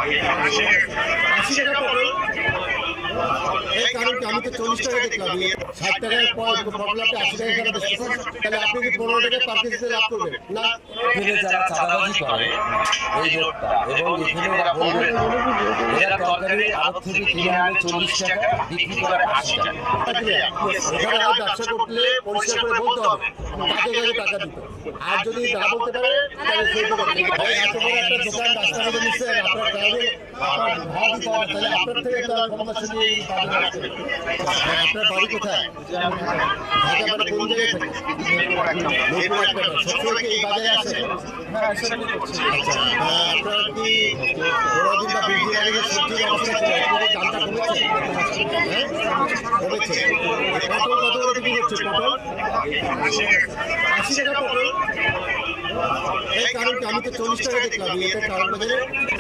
80 টাকা পটল। এই কারণ কি আমি তো 40 টাকা দেখলাম, 60 টাকার পটল আপনি 80 টাকা কেন বেচতেছেন? তাহলে আপনি কি 15 টাকা পার কেজিতে লাভ করবেন না? এখানে যারা চাঁদাবাজি করে এই লোকটা এবং এখানে এরা বলবে এরা তরকারি আড়ত থেকে কিনে আনে 40 টাকা, বিক্রি করে 80 টাকা। এখানে আর ব্যবসা করলে পরিষ্কার করে বলতে হবে তাকে কাছে টাকা দিতে। আর যদি না বলতে পারে তাহলে সেই দোকান এত বড় একটা দোকান রাস্তা থেকে নিচ্ছেন, আপনার ড্রাইভার আপনার ভাড়া দিতে হবে, তাহলে আপনার থেকে তারা ক্ষমতা নিয়ে আপনার বাড়ি কোথায়? ঢাকা মানে কোন জায়গায় থাকে? নতুন একটা সবসময় এই বাজারে আসে। আপনার কি বড়দিন বা 20 দিন আগে সবজির অবস্থা ছিল, দামটা কমেছে? হ্যাঁ কমেছে। পটল কত করে বিক্রি করছে? পটল 80 টাকা পটল। এই কারণ কি আমি তো 40 টাকা দেখলাম, এটা কারণ বাজারে